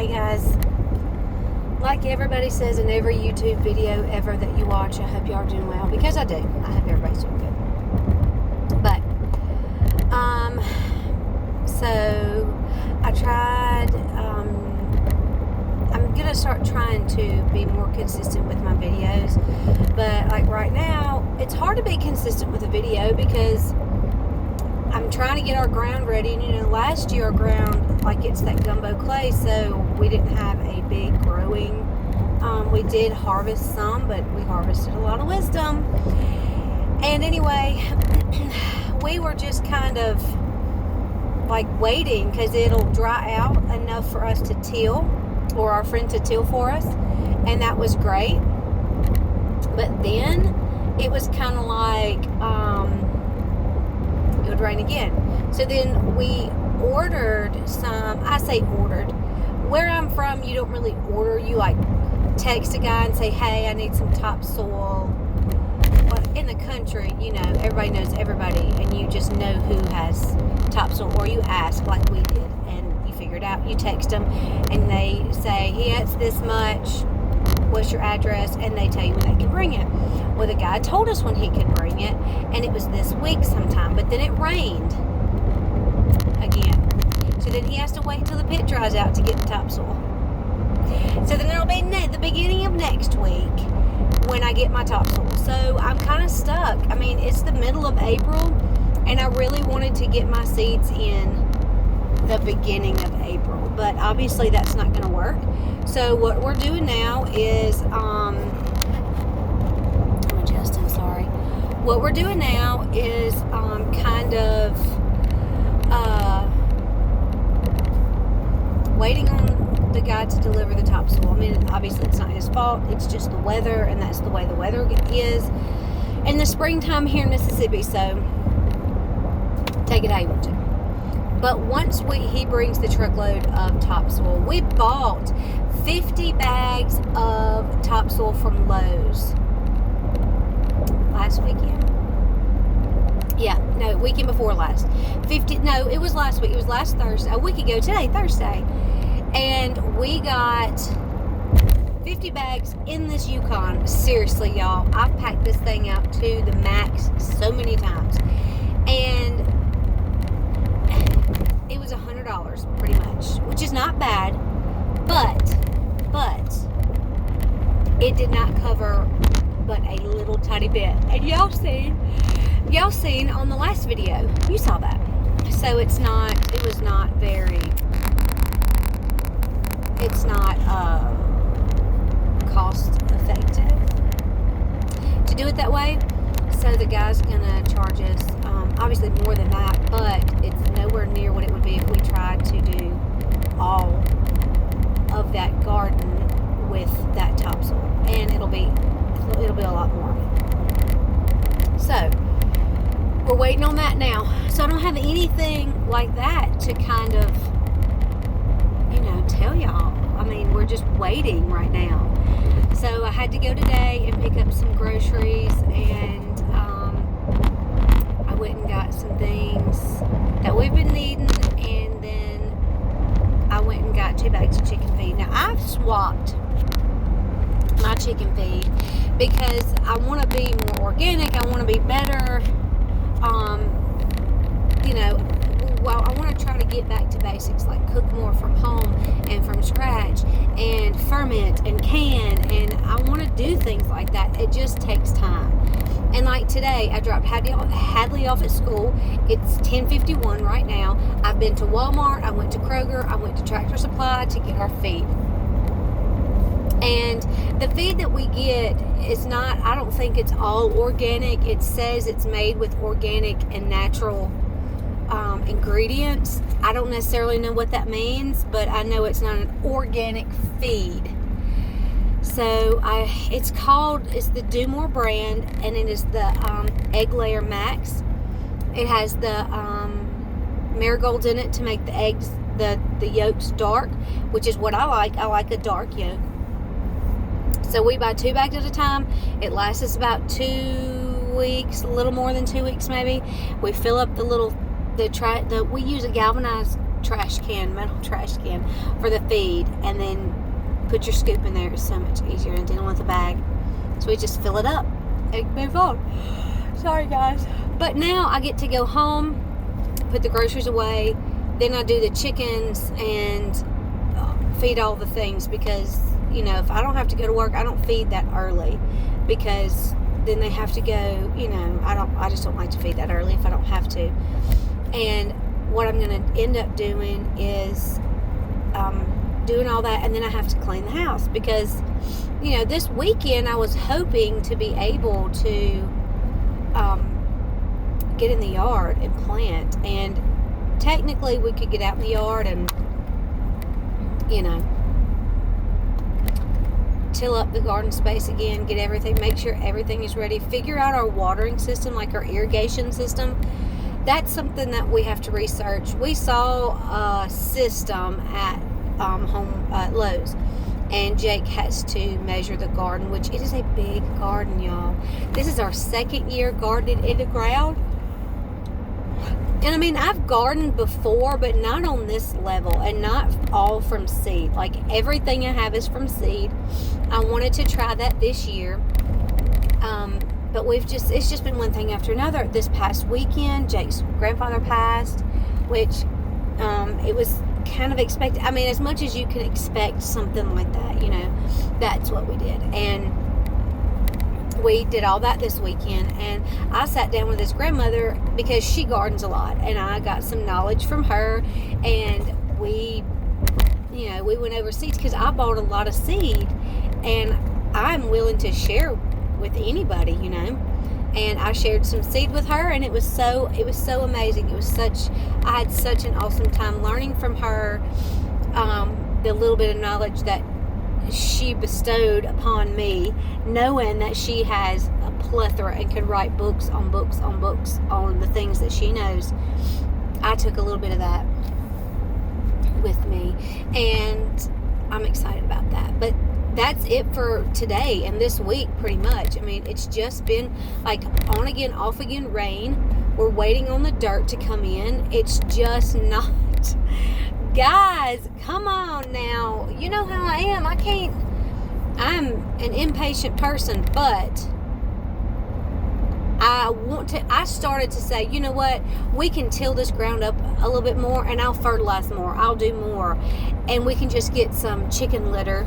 Hey guys, like everybody says in every YouTube video ever that you watch, I hope y'all are doing well, because I do. I hope everybody's doing good. But, so I tried, I'm going to start trying to be more consistent with my videos, but like right now, it's hard to be consistent with a video because I'm trying to get our ground ready, and last year our ground, like it's that gumbo clay, so we didn't have a big growing. We did harvest some, but we harvested a lot of wisdom. And anyway, we were just kind of like waiting because it'll dry out enough for us to till, or our friend to till for us, and that was great. But then it was kind of like it would rain again. So then we ordered some. I say ordered. Where I'm from, you don't really order. You like text a guy and say, hey, I need some topsoil. But in the country, everybody knows everybody, and you just know who has topsoil, or you ask like we did, and you figure it out. You text them, and they say, yeah, it's this much. What's your address? And they tell you when they can bring it. Well, the guy told us when he could bring it, and it was this week sometime, but then it rained again. So then he has to wait till the pit dries out to get the topsoil. So then it'll be the beginning of next week when I get my topsoil. So I'm kind of stuck. I mean, it's the middle of April, and I really wanted to get my seeds in the beginning of April, but obviously that's not going to work. So what we're doing now is, what we're doing now is kind of waiting on the guy to deliver the topsoil. I mean, obviously it's not his fault. It's just the weather, and that's the way the weather is in the springtime here in Mississippi. So take it how you want to. But once he brings the truckload of topsoil, we bought 50 bags of topsoil from Lowe's last weekend. Yeah, no, weekend before last. It was last week. It was last Thursday. A week ago today, Thursday. And we got 50 bags in this Yukon. Seriously, y'all, I've packed this thing out to the max so many times. And it was $100 pretty much, which is not bad, but it did not cover but a little tiny bit. And y'all seen on the last video, you saw that. So it's not cost effective to do it that way. So the guy's gonna charge us obviously more than that, but it's nowhere near what it would be if we tried to do all of that garden with that topsoil, and it'll be a lot more. So we're waiting on that now. So I don't have anything like that to kind of tell y'all. I mean, we're just waiting right now. So I had to go today and pick up some groceries, and I went and got some things that we've been needing, and then I went and got 2 bags of chicken feed. Now I've swapped my chicken feed because I want to be more organic. I want to be better. Well, I want to try to get back to basics, like cook more from home and from scratch, and ferment and can, and I want to do things like that. It just takes time. And like today, I dropped Hadley off at school. It's 10:51 right now. I've been to Walmart. I went to Kroger. I went to Tractor Supply to get our feed. And the feed that we get is not, I don't think it's all organic. It says it's made with organic and natural ingredients. I don't necessarily know what that means, but I know it's not an organic feed. So it's the Do More brand, and it is the Egg Layer Max. It has the marigolds in it to make the eggs, the yolks dark, which is what I like. I like a dark yolk. So we buy 2 bags at a time. It lasts us about 2 weeks, a little more than 2 weeks maybe. We fill up we use a galvanized metal trash can for the feed, and then put your scoop in there. It's so much easier than dealing with a bag. So we just fill it up and move on. Sorry, guys. But now I get to go home, put the groceries away, then I do the chickens and feed all the things, because, you know, if I don't have to go to work, I don't feed that early, because then they have to go, you know, I just don't like to feed that early if I don't have to. And what I'm going to end up doing is doing all that, and then I have to clean the house, because, you know, this weekend I was hoping to be able to get in the yard and plant, and technically we could get out in the yard and, you know, till up the garden space again, get everything, make sure everything is ready, figure out our watering system, like our irrigation system. That's something that we have to research. We saw a system at Lowe's, and Jake has to measure the garden, which it is a big garden, y'all. This is our second year gardening in the ground. And I mean, I've gardened before, but not on this level, and not all from seed. Like, everything I have is from seed. I wanted to try that this year. But it's just been one thing after another. This past weekend, Jake's grandfather passed, which it was kind of expected. I mean, as much as you can expect something like that, you know, that's what we did. And we did all that this weekend, and I sat down with his grandmother, because she gardens a lot, and I got some knowledge from her, and we went over seeds, because I bought a lot of seed, and I'm willing to share with anybody, you know. And I shared some seed with her, and it was so amazing. I had such an awesome time learning from her, the little bit of knowledge that she bestowed upon me, knowing that she has a plethora and could write books on books on books on the things that she knows. I took a little bit of that with me, and I'm excited about that. But that's it for today and this week, pretty much. I mean, it's just been like on again, off again rain. We're waiting on the dirt to come in. It's just not. Guys, come on now. You know how I am. I'm an impatient person, but I started to say, you know what? We can till this ground up a little bit more, and I'll fertilize more. I'll do more. And we can just get some chicken litter,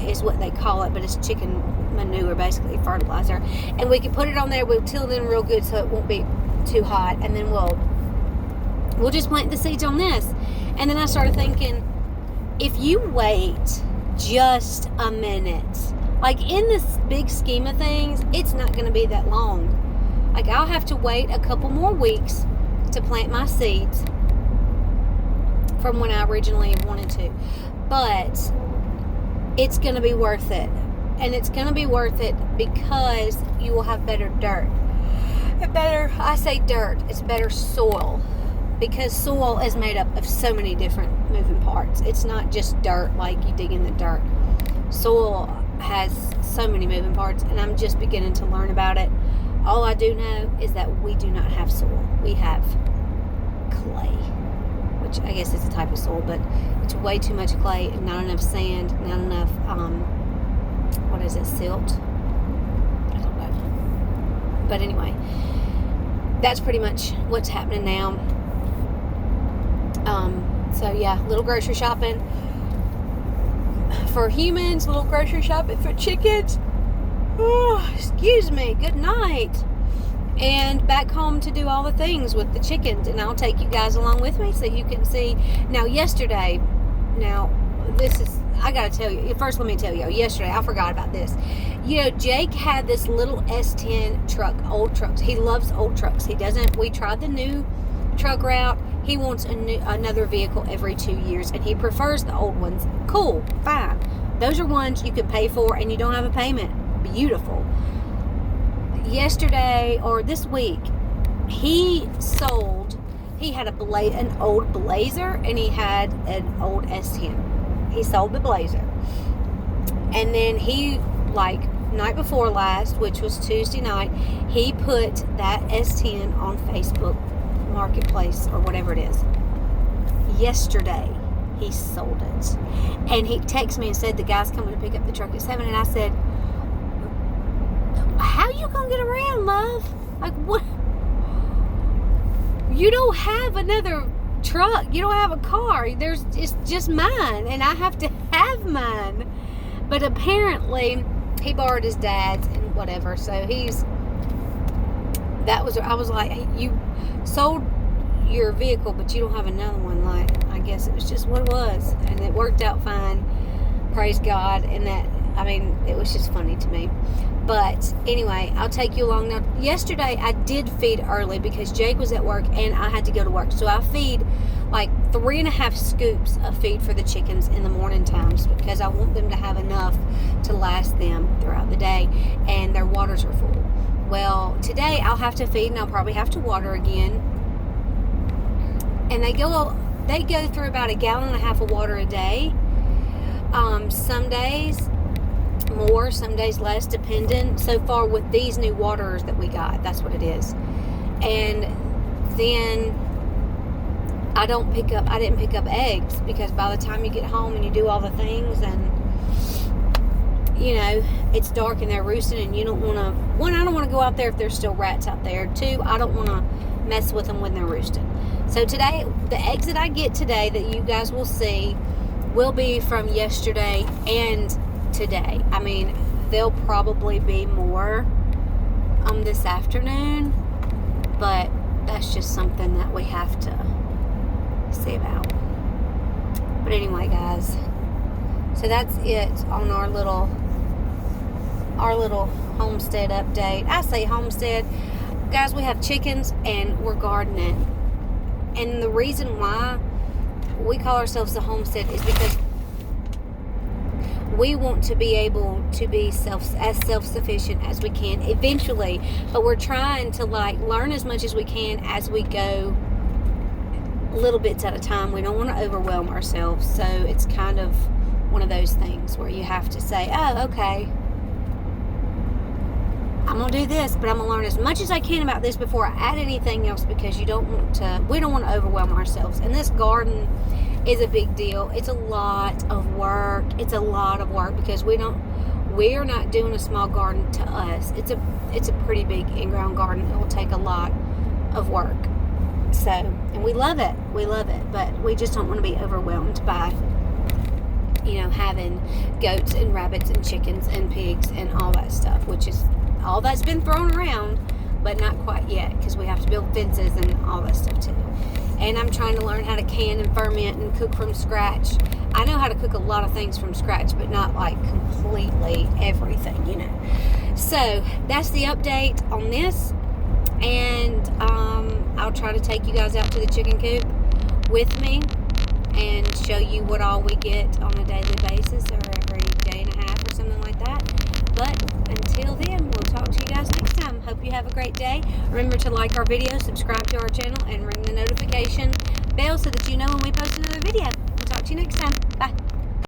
is what they call it, but it's chicken manure, basically fertilizer, and we can put it on there. We'll till it in real good so it won't be too hot, and then we'll just plant the seeds on this. And then I started thinking, if you wait just a minute, like in this big scheme of things, it's not going to be that long. Like, I'll have to wait a couple more weeks to plant my seeds from when I originally wanted to, but it's going to be worth it. And it's going to be worth it because you will have better dirt. It's better soil. Because soil is made up of so many different moving parts. It's not just dirt, like you dig in the dirt. Soil has so many moving parts, and I'm just beginning to learn about it. All I do know is that we do not have soil. We have clay, which I guess is a type of soil, but it's way too much clay, not enough sand, not enough, silt? I don't know. But anyway, that's pretty much what's happening now. So yeah, little grocery shopping for humans, little grocery shopping for chickens. Oh, excuse me, good night. And back home to do all the things with the chickens, and I'll take you guys along with me so you can see. Now yesterday, I gotta tell you, first let me tell you, yesterday, I forgot about this. You know, Jake had this little S10 truck, old trucks. He loves old trucks. We tried the new truck route. He wants another vehicle every 2 years, and he prefers the old ones. Cool, fine. Those are ones you can pay for, and you don't have a payment. Beautiful. Yesterday, or this week, he had an old Blazer, and he had an old S10. He sold the Blazer. And then he, night before last, which was Tuesday night, he put that S10 on Facebook Marketplace or whatever it is. yesterday he sold it. And he texted me and said the guy's coming to pick up the truck at 7. And I said, how you gonna get around, love? Like, what? You don't have another truck. You don't have a car. It's just mine, and I have to have mine. But apparently he borrowed his dad's and whatever. So I was like, hey, you sold your vehicle, but you don't have another one. Like, I guess it was just what it was, and it worked out fine. Praise God. And it was just funny to me. But anyway, I'll take you along now. Yesterday, I did feed early because Jake was at work and I had to go to work. So I feed like 3.5 scoops of feed for the chickens in the morning times because I want them to have enough to last them throughout the day, and their waters are full. Well, today I'll have to feed and I'll probably have to water again. And they go through about 1.5 gallons of water a day. Some days more, some days less, dependent. So far with these new waters that we got, that's what it is. And then I didn't pick up eggs because by the time you get home and you do all the things, and it's dark and they're roosting, and you don't want to, one, I don't want to go out there if there's still rats out there. 2, I don't want to mess with them when they're roosting. So today, the eggs that I get today that you guys will see will be from yesterday and today. There'll probably be more this afternoon, but that's just something that we have to see about. But anyway, guys, so that's it on our little homestead update. I say homestead, guys, we have chickens and we're gardening, and the reason why we call ourselves a homestead is because we want to be able to be self-sufficient as we can eventually, but we're trying to learn as much as we can as we go, little bits at a time. We don't want to overwhelm ourselves, so it's kind of one of those things where you have to say, oh, okay, I'm going to do this, but I'm going to learn as much as I can about this before I add anything else, because we don't want to overwhelm ourselves. And this garden is a big deal. It's a lot of work. It's a lot of work because we're not doing a small garden to us. It's a pretty big in-ground garden. It will take a lot of work. So, and we love it. We love it, but we just don't want to be overwhelmed by, having goats and rabbits and chickens and pigs and all that stuff, which is all that's been thrown around, but not quite yet, because we have to build fences and all that stuff too. And I'm trying to learn how to can and ferment and cook from scratch. I know how to cook a lot of things from scratch, but not completely everything, So that's the update on this. And I'll try to take you guys out to the chicken coop with me and show you what all we get on a daily basis, or every day and a half or something like that. But until then, we'll talk to you guys next time. Hope you have a great day. Remember to like our video, subscribe to our channel, and ring the notification bell so that you know when we post another video. We'll talk to you next time. Bye.